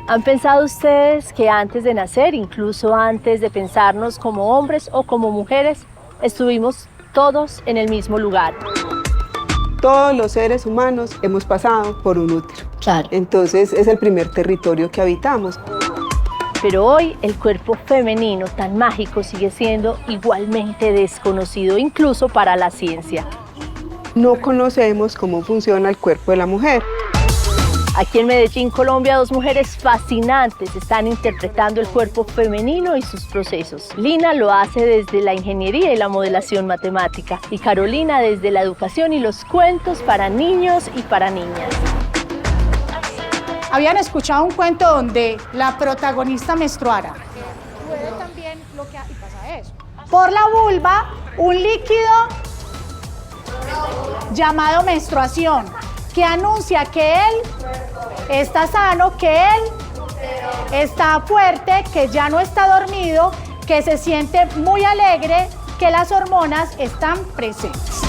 ¿Han pensado ustedes que antes de nacer, incluso antes de pensarnos como hombres o como mujeres, estuvimos todos en el mismo lugar? Todos los seres humanos hemos pasado por un útero. Claro. Entonces es el primer territorio que habitamos. Pero hoy el cuerpo femenino tan mágico sigue siendo igualmente desconocido, incluso para la ciencia. No conocemos cómo funciona el cuerpo de la mujer. Aquí en Medellín, Colombia, dos mujeres fascinantes están interpretando el cuerpo femenino y sus procesos. Lina lo hace desde la ingeniería y la modelación matemática, y Carolina desde la educación y los cuentos para niños y para niñas. Habían escuchado un cuento donde la protagonista menstruara. Puede también bloquear, y pasa eso. Por la vulva, un líquido llamado menstruación, que anuncia que él está sano, que él está fuerte, que ya no está dormido, que se siente muy alegre, que las hormonas están presentes.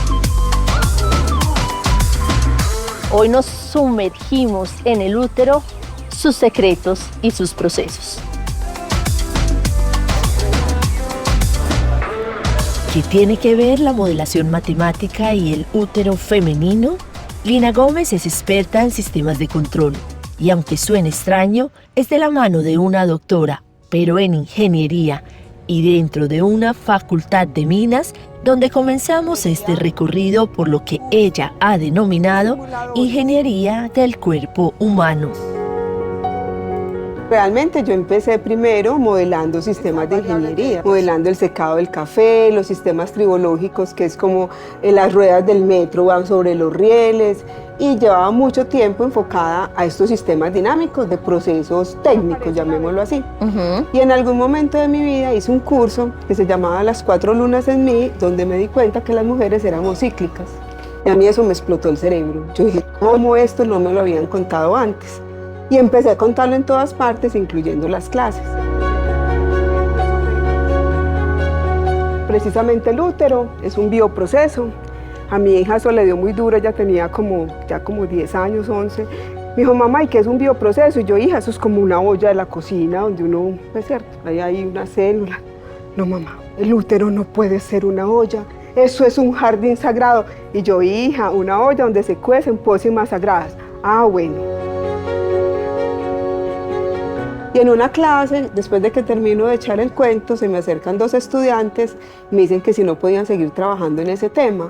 Hoy nos sumergimos en el útero, sus secretos y sus procesos. ¿Qué tiene que ver la modelación matemática y el útero femenino? Lina Gómez es experta en sistemas de control y, aunque suene extraño, es de la mano de una doctora, pero en ingeniería y dentro de una facultad de minas, donde comenzamos este recorrido por lo que ella ha denominado ingeniería del cuerpo humano. Realmente yo empecé primero modelando sistemas de ingeniería, modelando el secado del café, los sistemas tribológicos, que es como las ruedas del metro van sobre los rieles, y llevaba mucho tiempo enfocada a estos sistemas dinámicos de procesos técnicos, llamémoslo así. Y en algún momento de mi vida hice un curso que se llamaba Las 4 lunas en mí, donde me di cuenta que las mujeres éramos cíclicas. Y a mí eso me explotó el cerebro. Yo dije, ¿cómo esto no me lo habían contado antes? Y empecé a contarlo en todas partes, incluyendo las clases. Precisamente el útero es un bioproceso. A mi hija eso le dio muy duro, ella tenía ya como 10 años, 11. Me dijo, mamá, ¿y qué es un bioproceso? Y yo, hija, eso es como una olla de la cocina donde uno, es cierto, ahí hay una célula. No, mamá, el útero no puede ser una olla. Eso es un jardín sagrado. Y yo, hija, una olla donde se cuecen pócimas sagradas. Ah, bueno. Y en una clase, después de que termino de echar el cuento, se me acercan dos estudiantes y me dicen que si no podían seguir trabajando en ese tema.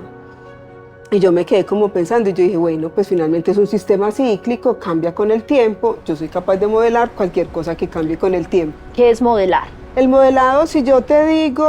Y yo me quedé como pensando y yo dije, bueno, pues finalmente es un sistema cíclico, cambia con el tiempo, yo soy capaz de modelar cualquier cosa que cambie con el tiempo. ¿Qué es modelar? El modelado, si yo te digo,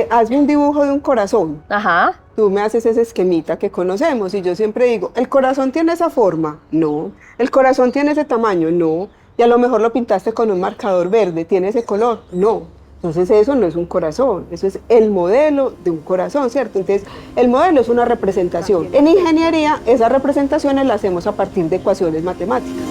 hazme un dibujo de un corazón, Ajá. tú me haces ese esquemita que conocemos y yo siempre digo, ¿el corazón tiene esa forma? No. ¿El corazón tiene ese tamaño? No. Y a lo mejor lo pintaste con un marcador verde, ¿tiene ese color? No. Entonces eso no es un corazón, eso es el modelo de un corazón, ¿cierto? Entonces el modelo es una representación. En ingeniería esas representaciones las hacemos a partir de ecuaciones matemáticas.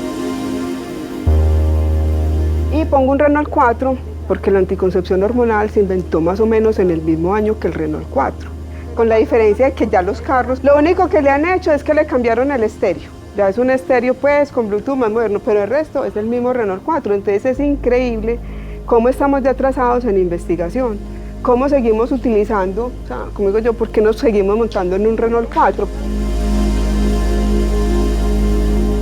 Y pongo un Renault 4 porque la anticoncepción hormonal se inventó más o menos en el mismo año que el Renault 4. Con la diferencia de que ya los carros, lo único que le han hecho es que le cambiaron el estéreo. Ya es un estéreo pues con Bluetooth más moderno, pero el resto es el mismo Renault 4. Entonces es increíble cómo estamos ya atrasados en investigación, cómo seguimos utilizando, o sea, como digo yo, ¿por qué nos seguimos montando en un Renault 4?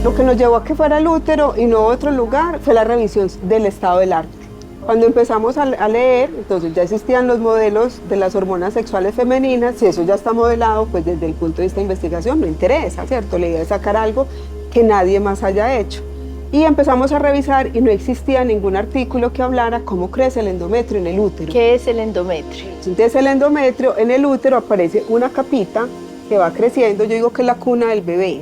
Lo que nos llevó a que fuera el útero y no a otro lugar fue la revisión del estado del arte. Cuando empezamos a leer, entonces ya existían los modelos de las hormonas sexuales femeninas, si eso ya está modelado, pues desde el punto de vista de investigación no interesa, ¿cierto? La idea es sacar algo que nadie más haya hecho. Y empezamos a revisar y no existía ningún artículo que hablara cómo crece el endometrio en el útero. ¿Qué es el endometrio? Entonces el endometrio, en el útero aparece una capita que va creciendo, yo digo que es la cuna del bebé.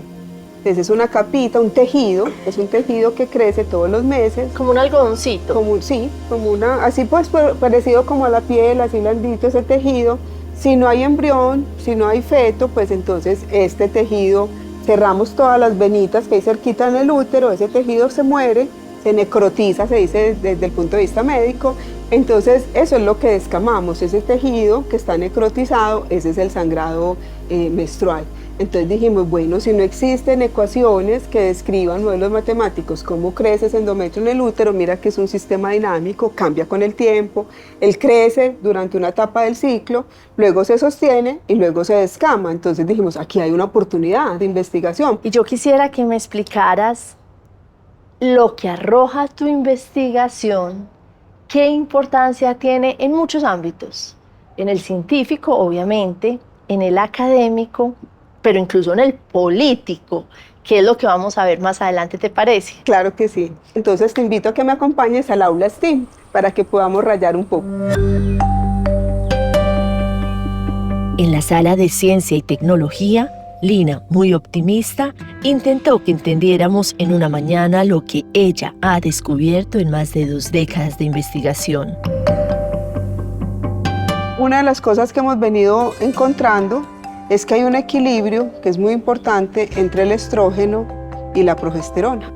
Entonces es una capita, un tejido, es un tejido que crece todos los meses. Como un algodoncito. Sí, como una, así pues parecido como a la piel, así blandito ese tejido. Si no hay embrión, si no hay feto, pues entonces este tejido, cerramos todas las venitas que hay cerquita en el útero, ese tejido se muere, se necrotiza, se dice desde el punto de vista médico. Entonces eso es lo que descamamos, ese tejido que está necrotizado, ese es el sangrado menstrual. Entonces dijimos, bueno, si no existen ecuaciones que describan modelos matemáticos cómo crece ese endometrio en el útero, mira que es un sistema dinámico, cambia con el tiempo, él crece durante una etapa del ciclo, luego se sostiene y luego se descama. Entonces dijimos, aquí hay una oportunidad de investigación. Y yo quisiera que me explicaras lo que arroja tu investigación, qué importancia tiene en muchos ámbitos, en el científico, obviamente, en el académico, pero incluso en el político, que es lo que vamos a ver más adelante, ¿te parece? Claro que sí. Entonces te invito a que me acompañes al aula STEAM para que podamos rayar un poco. En la sala de ciencia y tecnología, Lina, muy optimista, intentó que entendiéramos en una mañana lo que ella ha descubierto en más de 2 décadas de investigación. Una de las cosas que hemos venido encontrando es que hay un equilibrio que es muy importante entre el estrógeno y la progesterona.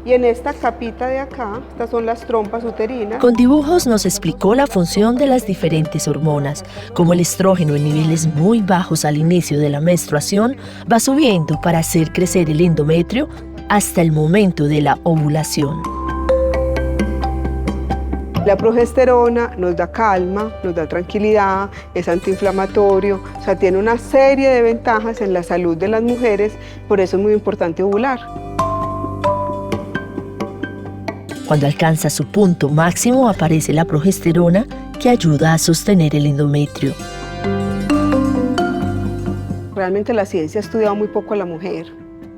Y en esta capita de acá, estas son las trompas uterinas. Con dibujos nos explicó la función de las diferentes hormonas, como el estrógeno en niveles muy bajos al inicio de la menstruación va subiendo para hacer crecer el endometrio hasta el momento de la ovulación. La progesterona nos da calma, nos da tranquilidad, es antiinflamatorio, o sea, tiene una serie de ventajas en la salud de las mujeres, por eso es muy importante ovular. Cuando alcanza su punto máximo aparece la progesterona que ayuda a sostener el endometrio. Realmente la ciencia ha estudiado muy poco a la mujer.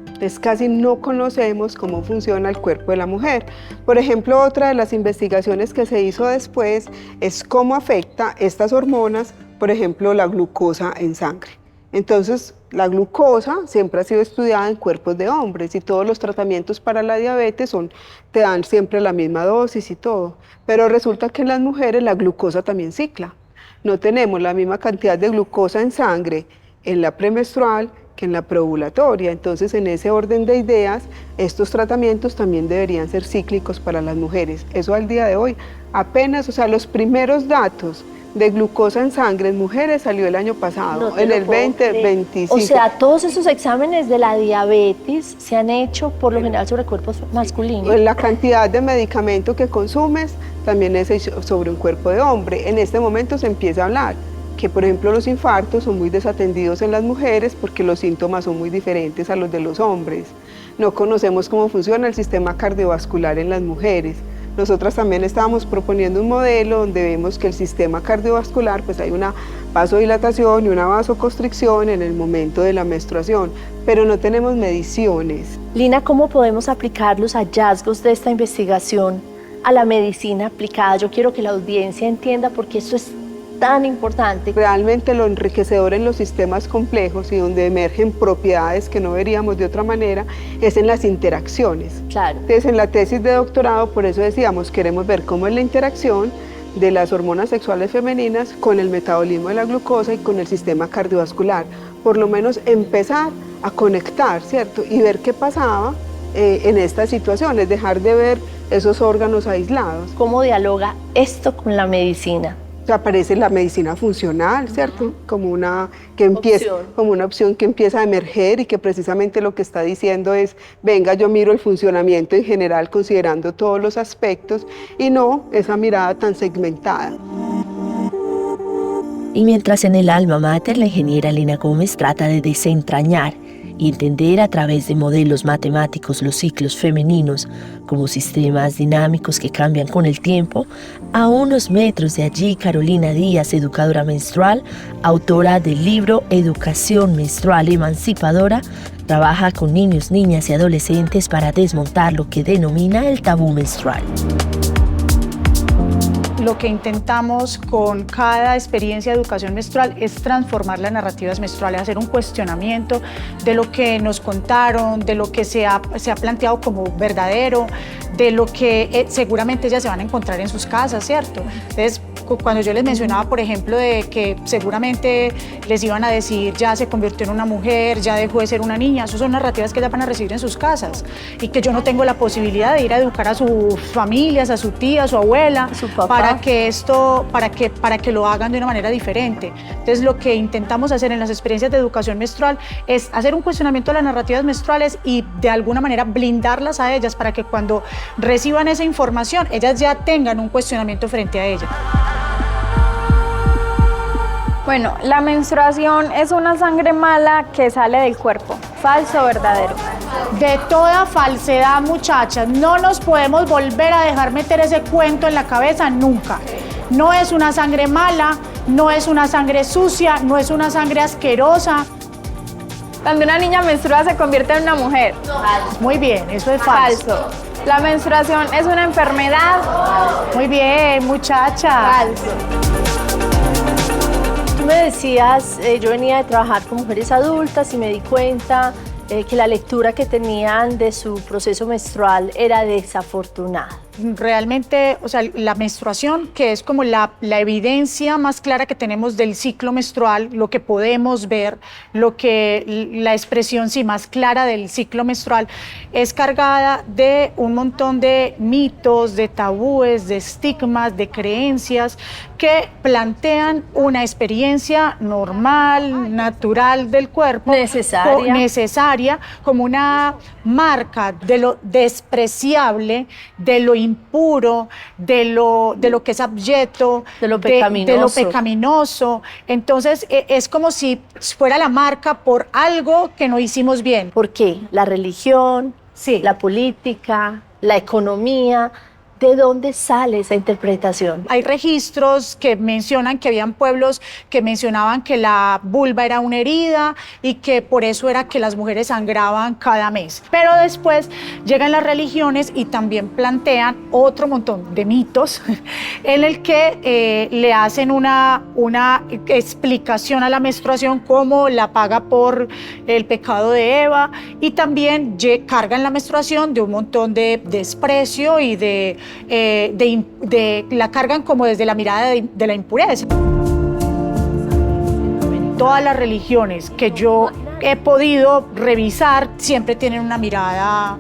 Entonces casi no conocemos cómo funciona el cuerpo de la mujer. Por ejemplo, otra de las investigaciones que se hizo después es cómo afecta estas hormonas, por ejemplo, la glucosa en sangre. Entonces, la glucosa siempre ha sido estudiada en cuerpos de hombres y todos los tratamientos para la diabetes te dan siempre la misma dosis y todo. Pero resulta que en las mujeres la glucosa también cicla. No tenemos la misma cantidad de glucosa en sangre en la premenstrual que en la preovulatoria. Entonces, en ese orden de ideas, estos tratamientos también deberían ser cíclicos para las mujeres. Eso al día de hoy, apenas, o sea, los primeros datos de glucosa en sangre en mujeres salió el año pasado, en el 2025. O sea, todos esos exámenes de la diabetes se han hecho por lo general sobre cuerpos masculinos. La cantidad de medicamento que consumes también es sobre un cuerpo de hombre. En este momento se empieza a hablar que, por ejemplo, los infartos son muy desatendidos en las mujeres porque los síntomas son muy diferentes a los de los hombres. No conocemos cómo funciona el sistema cardiovascular en las mujeres. Nosotras también estábamos proponiendo un modelo donde vemos que el sistema cardiovascular, pues hay una vasodilatación y una vasoconstricción en el momento de la menstruación, pero no tenemos mediciones. Lina, ¿cómo podemos aplicar los hallazgos de esta investigación a la medicina aplicada? Yo quiero que la audiencia entienda por qué esto es tan importante. Realmente lo enriquecedor en los sistemas complejos y donde emergen propiedades que no veríamos de otra manera es en las interacciones. Claro. Entonces, en la tesis de doctorado, por eso decíamos, queremos ver cómo es la interacción de las hormonas sexuales femeninas con el metabolismo de la glucosa y con el sistema cardiovascular. Por lo menos empezar a conectar, ¿cierto? Y ver qué pasaba en estas situaciones, dejar de ver esos órganos aislados. ¿Cómo dialoga esto con la medicina? Aparece la medicina funcional, ¿cierto? Como una opción que empieza a emerger y que precisamente lo que está diciendo es, venga, yo miro el funcionamiento en general considerando todos los aspectos y no esa mirada tan segmentada. Y mientras en el alma mater la ingeniera Lina Gómez trata de desentrañar y entender a través de modelos matemáticos los ciclos femeninos como sistemas dinámicos que cambian con el tiempo, a unos metros de allí Carolina Díaz, educadora menstrual, autora del libro Educación Menstrual Emancipadora, trabaja con niños, niñas y adolescentes para desmontar lo que denomina el tabú menstrual. Lo que intentamos con cada experiencia de educación menstrual es transformar las narrativas menstruales, hacer un cuestionamiento de lo que nos contaron, de lo que se ha planteado como verdadero, de lo que seguramente ellas se van a encontrar en sus casas, ¿cierto? Entonces, cuando yo les mencionaba, por ejemplo, de que seguramente les iban a decir ya se convirtió en una mujer, ya dejó de ser una niña, esas son narrativas que ya van a recibir en sus casas y que yo no tengo la posibilidad de ir a educar a sus familias, a su tía, a su abuela, a su papá, para que lo hagan de una manera diferente. Entonces, lo que intentamos hacer en las experiencias de educación menstrual es hacer un cuestionamiento de las narrativas menstruales y de alguna manera blindarlas a ellas para que cuando reciban esa información, ellas ya tengan un cuestionamiento frente a ella. Bueno, la menstruación es una sangre mala que sale del cuerpo. ¿Falso o verdadero? De toda falsedad, muchachas. No nos podemos volver a dejar meter ese cuento en la cabeza nunca. No es una sangre mala, no es una sangre sucia, no es una sangre asquerosa. Cuando una niña menstrua se convierte en una mujer. Muy bien, eso es falso. Falso. La menstruación es una enfermedad. Muy bien, muchacha. Falso. Tú me decías, yo venía de trabajar con mujeres adultas y me di cuenta que la lectura que tenían de su proceso menstrual era desafortunada. Realmente, o sea, la menstruación, que es como la evidencia más clara que tenemos del ciclo menstrual, lo que podemos ver, la expresión sí más clara del ciclo menstrual, es cargada de un montón de mitos, de tabúes, de estigmas, de creencias que plantean una experiencia normal, natural del cuerpo, necesaria, como una marca de lo despreciable, de lo impuro, de lo que es abyecto, de lo pecaminoso. Entonces es como si fuera la marca por algo que no hicimos bien. ¿Por qué? La religión, sí, la política, la economía. ¿De dónde sale esa interpretación? Hay registros que mencionan que habían pueblos que mencionaban que la vulva era una herida y que por eso era que las mujeres sangraban cada mes. Pero después llegan las religiones y también plantean otro montón de mitos en el que le hacen una explicación a la menstruación como la paga por el pecado de Eva, y también cargan la menstruación de un montón de desprecio y la cargan como desde la mirada de la impureza. Todas las religiones que yo he podido revisar siempre tienen una mirada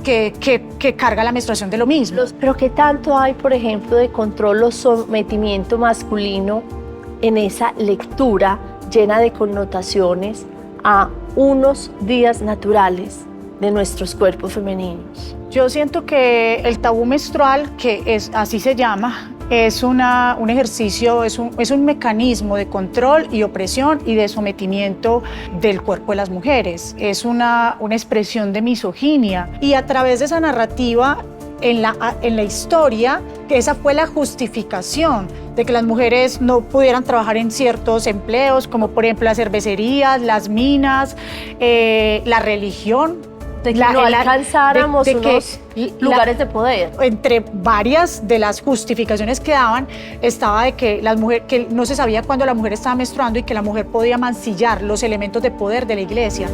que carga la menstruación de lo mismo. Pero ¿qué tanto hay, por ejemplo, de control o sometimiento masculino en esa lectura llena de connotaciones a unos días naturales de nuestros cuerpos femeninos? Yo siento que el tabú menstrual, que así se llama, es un ejercicio, es un mecanismo de control y opresión y de sometimiento del cuerpo de las mujeres. Es una expresión de misoginia, y a través de esa narrativa en la historia, que esa fue la justificación de que las mujeres no pudieran trabajar en ciertos empleos, como por ejemplo las cervecerías, las minas, la religión. De que no alcanzáramos unos lugares de poder. Entre varias de las justificaciones que daban estaba de que que no se sabía cuándo la mujer estaba menstruando y que la mujer podía mancillar los elementos de poder de la iglesia.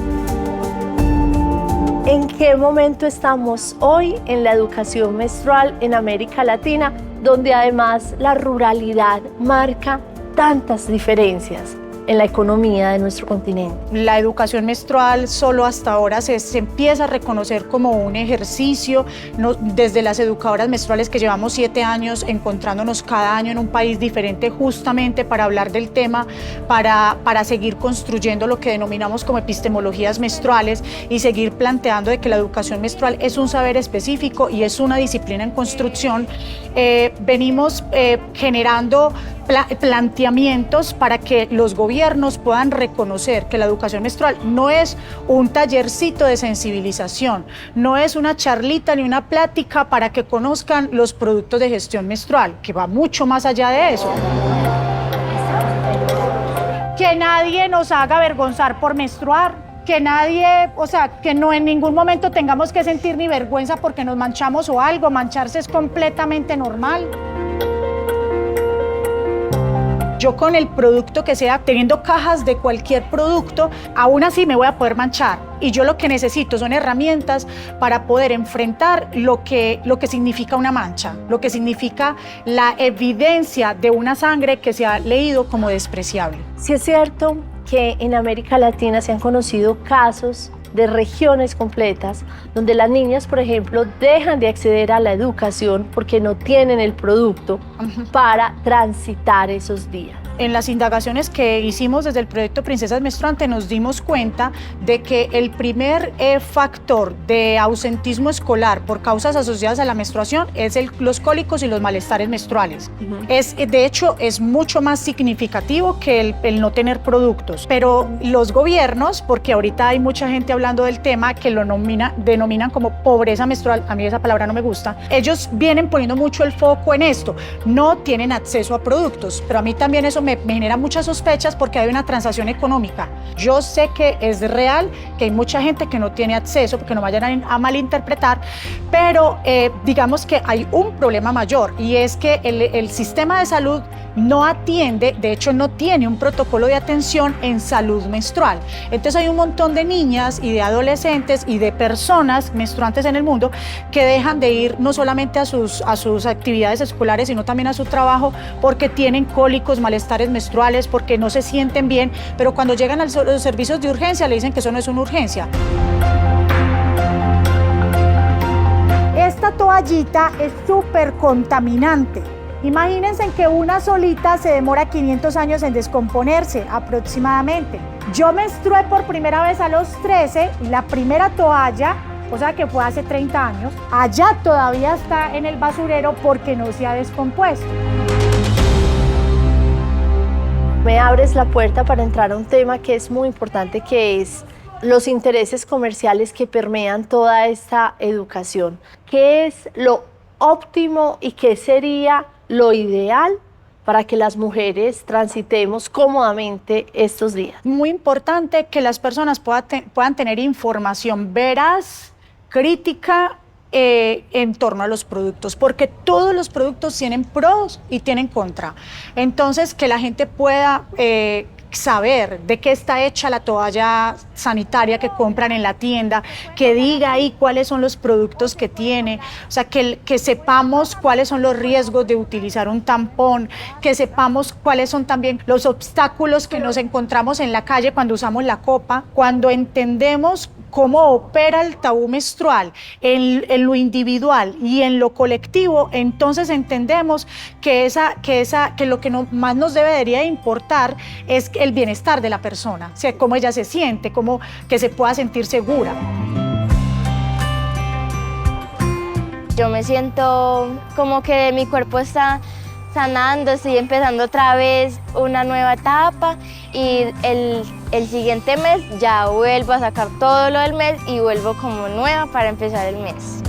¿En qué momento estamos hoy en la educación menstrual en América Latina, donde además la ruralidad marca tantas diferencias en la economía de nuestro continente? La educación menstrual solo hasta ahora se empieza a reconocer como un ejercicio, desde las educadoras menstruales que llevamos 7 años encontrándonos cada año en un país diferente justamente para hablar del tema, para seguir construyendo lo que denominamos como epistemologías menstruales y seguir planteando de que la educación menstrual es un saber específico y es una disciplina en construcción. Venimos generando planteamientos para que los gobiernos puedan reconocer que la educación menstrual no es un tallercito de sensibilización, no es una charlita ni una plática para que conozcan los productos de gestión menstrual, que va mucho más allá de eso. Que nadie nos haga avergonzar por menstruar, que nadie, o sea, que no en ningún momento tengamos que sentir ni vergüenza porque nos manchamos o algo. Mancharse es completamente normal. yo con el producto que sea, teniendo cajas de cualquier producto, aún así me voy a poder manchar. Y yo lo que necesito son herramientas para poder enfrentar lo que significa una mancha, lo que significa la evidencia de una sangre que se ha leído como despreciable. Sí es cierto que en América Latina se han conocido casos de regiones completas donde las niñas, por ejemplo, dejan de acceder a la educación porque no tienen el producto para transitar esos días. En las indagaciones que hicimos desde el proyecto Princesas Menstruantes nos dimos cuenta de que el primer factor de ausentismo escolar por causas asociadas a la menstruación es los cólicos y los malestares menstruales. De hecho, es mucho más significativo que el no tener productos. Pero los gobiernos, porque ahorita hay mucha gente hablando del tema que lo denominan como pobreza menstrual, a mí esa palabra no me gusta, ellos vienen poniendo mucho el foco en esto. No tienen acceso a productos, pero a mí también eso me genera muchas sospechas porque hay una transacción económica. Yo sé que es real, que hay mucha gente que no tiene acceso, porque no vayan a malinterpretar, pero digamos que hay un problema mayor y es que el sistema de salud no atiende, de hecho no tiene un protocolo de atención en salud menstrual. Entonces hay un montón de niñas y de adolescentes y de personas menstruantes en el mundo que dejan de ir no solamente a sus actividades escolares, sino también a su trabajo porque tienen cólicos, malestares menstruales, porque no se sienten bien, pero cuando llegan a los servicios de urgencia le dicen que eso no es una urgencia. Esta toallita es súper contaminante. Imagínense que una solita se demora 500 años en descomponerse aproximadamente. Yo menstrué por primera vez a los 13 y la primera toalla, o sea que fue hace 30 años, allá todavía está en el basurero porque no se ha descompuesto. Me abres la puerta para entrar a un tema que es muy importante, que es los intereses comerciales que permean toda esta educación. ¿Qué es lo óptimo y qué sería lo ideal para que las mujeres transitemos cómodamente estos días? Muy importante que las personas puedan tener información veraz, crítica, en torno a los productos, porque todos los productos tienen pros y tienen contra. Entonces, que la gente pueda saber de qué está hecha la toalla sanitaria que compran en la tienda, que diga ahí cuáles son los productos que tiene, o sea, que sepamos cuáles son los riesgos de utilizar un tampón, que sepamos cuáles son también los obstáculos que nos encontramos en la calle cuando usamos la copa, cuando entendemos cómo opera el tabú menstrual en lo individual y en lo colectivo, entonces entendemos que lo que más nos debería importar es el bienestar de la persona, o sea, cómo ella se siente, cómo que se pueda sentir segura. Yo me siento como que mi cuerpo está sanando, estoy empezando otra vez una nueva etapa y el siguiente mes ya vuelvo a sacar todo lo del mes y vuelvo como nueva para empezar el mes.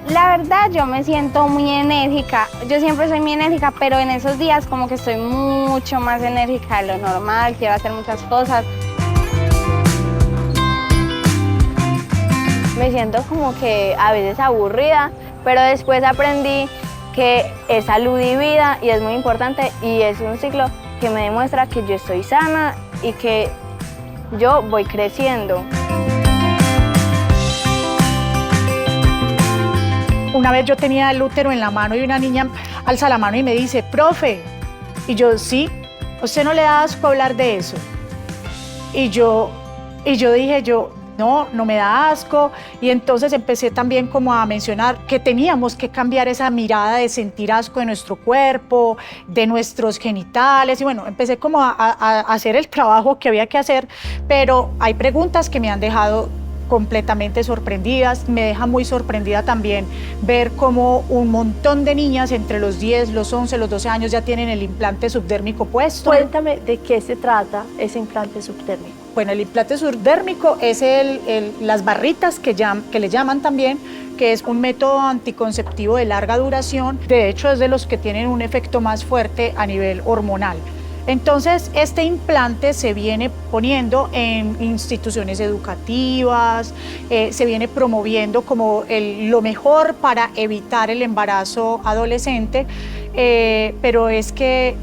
La verdad, yo me siento muy enérgica. Yo siempre soy muy enérgica, pero en esos días como que estoy mucho más enérgica de lo normal, quiero hacer muchas cosas. Me siento como que a veces aburrida, pero después aprendí que es salud y vida y es muy importante y es un ciclo que me demuestra que yo estoy sana y que yo voy creciendo. Una vez yo tenía el útero en la mano y una niña alza la mano y me dice, profe, y yo, sí, ¿usted no le da asco hablar de eso? Y yo dije, no me da asco, y entonces empecé también como a mencionar que teníamos que cambiar esa mirada de sentir asco de nuestro cuerpo, de nuestros genitales, y bueno, empecé como a hacer el trabajo que había que hacer, pero hay preguntas que me han dejado completamente sorprendidas. Me deja muy sorprendida también ver cómo un montón de niñas entre los 10, los 11, los 12 años ya tienen el implante subdérmico puesto. Cuéntame de qué se trata ese implante subdérmico. Bueno, el implante subdérmico es las barritas que le llaman también, que es un método anticonceptivo de larga duración. De hecho, es de los que tienen un efecto más fuerte a nivel hormonal. Entonces, este implante se viene poniendo en instituciones educativas, se viene promoviendo como lo mejor para evitar el embarazo adolescente, pero es que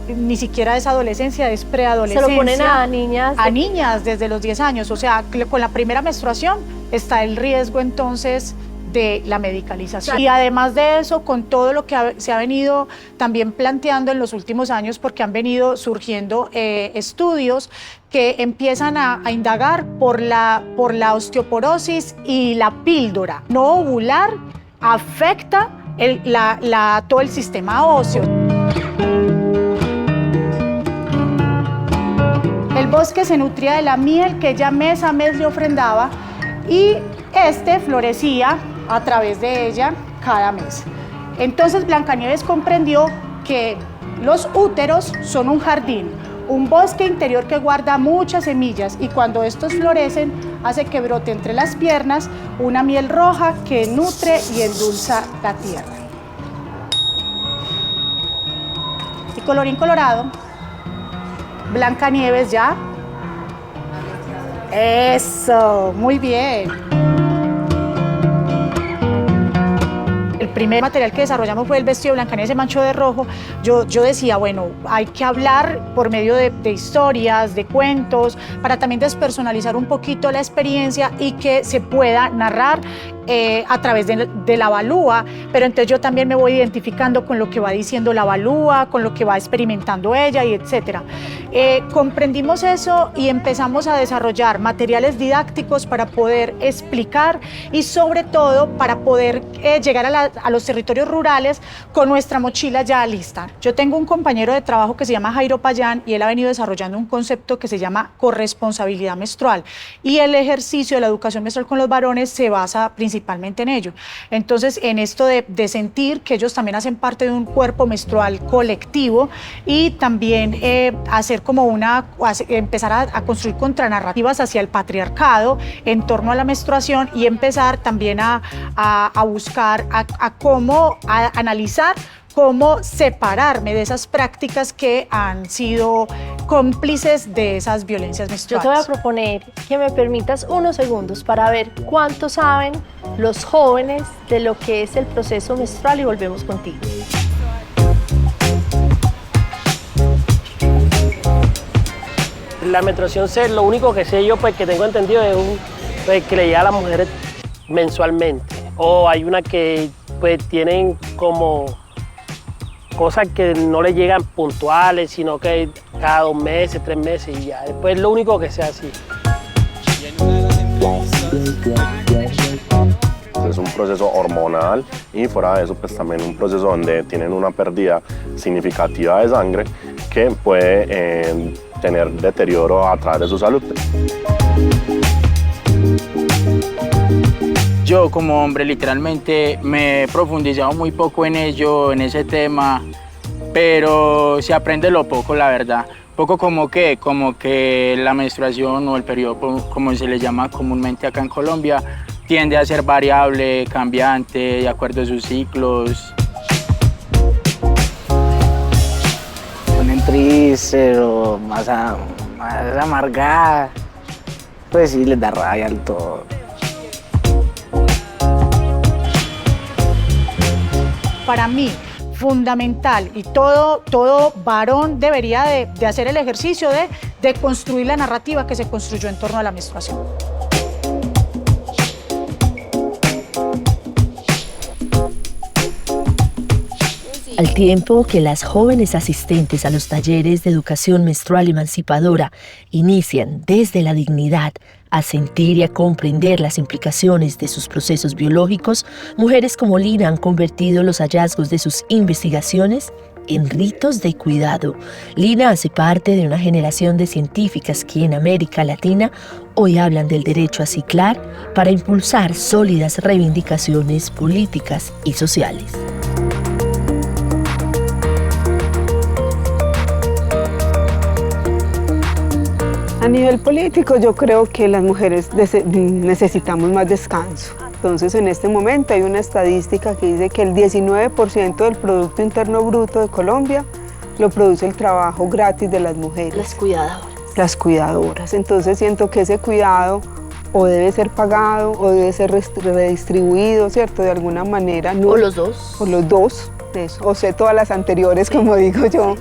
ni siquiera es adolescencia, es preadolescencia. Se lo ponen a niñas. A niñas desde los 10 años, o sea, con la primera menstruación está el riesgo entonces de la medicalización. Y además de eso, con todo lo que se ha venido también planteando en los últimos años, porque han venido surgiendo estudios que empiezan a indagar por la osteoporosis y la píldora no ovular afecta todo el sistema óseo. El bosque se nutría de la miel que ella mes a mes le ofrendaba y florecía a través de ella cada mes. Entonces Blancanieves comprendió que los úteros son un jardín, un bosque interior que guarda muchas semillas y cuando estos florecen hace que brote entre las piernas una miel roja que nutre y endulza la tierra. Y colorín colorado, Blancanieves ya. Eso, muy bien. El primer material que desarrollamos fue el vestido de Blancanieves se manchó de rojo. Yo decía, bueno, hay que hablar por medio de historias, de cuentos, para también despersonalizar un poquito la experiencia y que se pueda narrar a través de la balúa, pero entonces yo también me voy identificando con lo que va diciendo la balúa, con lo que va experimentando ella y etcétera. Comprendimos eso y empezamos a desarrollar materiales didácticos para poder explicar y sobre todo para poder llegar a los territorios rurales con nuestra mochila ya lista. Yo tengo un compañero de trabajo que se llama Jairo Payán y él ha venido desarrollando un concepto que se llama corresponsabilidad menstrual y el ejercicio de la educación menstrual con los varones se basa principalmente en ello. Entonces, en esto de sentir que ellos también hacen parte de un cuerpo menstrual colectivo y también hacer como empezar a construir contranarrativas hacia el patriarcado en torno a la menstruación y empezar también a buscar, a analizar cómo separarme de esas prácticas que han sido cómplices de esas violencias menstruales. Yo te voy a proponer que me permitas unos segundos para ver cuánto saben los jóvenes de lo que es el proceso menstrual y volvemos contigo. La menstruación, lo único que sé yo, pues que tengo entendido, es pues, que le llega a las mujeres mensualmente. O hay una que pues tienen como cosas que no le llegan puntuales, sino que cada 2 meses, 3 meses y ya. Después es lo único que sea así. Es un proceso hormonal y fuera de eso pues también un proceso donde tienen una pérdida significativa de sangre que puede tener deterioro a través de su salud. Yo como hombre literalmente me he profundizado muy poco en ello, en ese tema, pero se aprende lo poco, la verdad. Poco como que la menstruación o el periodo, como se le llama comúnmente acá en Colombia, tiende a ser variable, cambiante, de acuerdo a sus ciclos. Ponen triste o más amargada, pues sí les da rabia al todo. Para mí, fundamental y todo varón debería de hacer el ejercicio de construir la narrativa que se construyó en torno a la menstruación. Al tiempo que las jóvenes asistentes a los talleres de educación menstrual emancipadora inician desde la dignidad a sentir y a comprender las implicaciones de sus procesos biológicos, mujeres como Lina han convertido los hallazgos de sus investigaciones en ritos de cuidado. Lina hace parte de una generación de científicas que en América Latina hoy hablan del derecho a ciclar para impulsar sólidas reivindicaciones políticas y sociales. A nivel político, yo creo que las mujeres necesitamos más descanso. Entonces, en este momento hay una estadística que dice que el 19% del Producto Interno Bruto de Colombia lo produce el trabajo gratis de las mujeres. Las cuidadoras. Las cuidadoras. Entonces siento que ese cuidado o debe ser pagado o debe ser redistribuido, ¿cierto? De alguna manera. No, o los dos. O los dos, eso. O sea, todas las anteriores, como digo yo,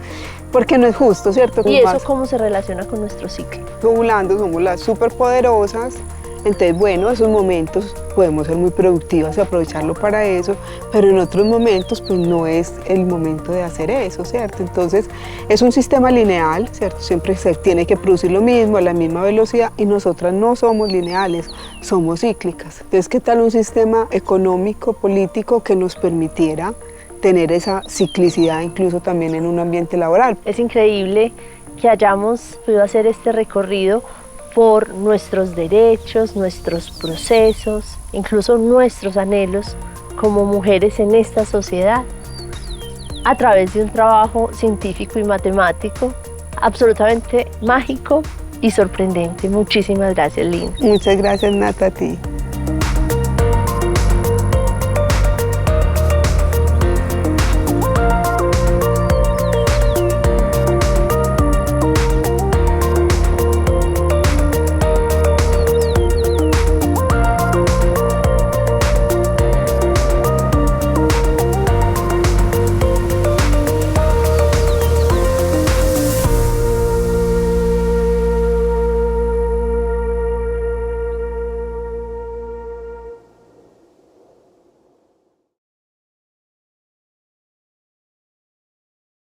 porque no es justo, ¿cierto? ¿Y eso cómo se relaciona con nuestro ciclo? Ovulando somos las superpoderosas, entonces bueno, esos momentos podemos ser muy productivas y aprovecharlo para eso, pero en otros momentos pues no es el momento de hacer eso, ¿cierto? Entonces es un sistema lineal, ¿cierto? Siempre se tiene que producir lo mismo a la misma velocidad y nosotras no somos lineales, somos cíclicas. Entonces, ¿qué tal un sistema económico, político que nos permitiera tener esa ciclicidad incluso también en un ambiente laboral? Es increíble que hayamos podido hacer este recorrido por nuestros derechos, nuestros procesos, incluso nuestros anhelos como mujeres en esta sociedad, a través de un trabajo científico y matemático absolutamente mágico y sorprendente. Muchísimas gracias, Lina. Muchas gracias, Nata, a ti.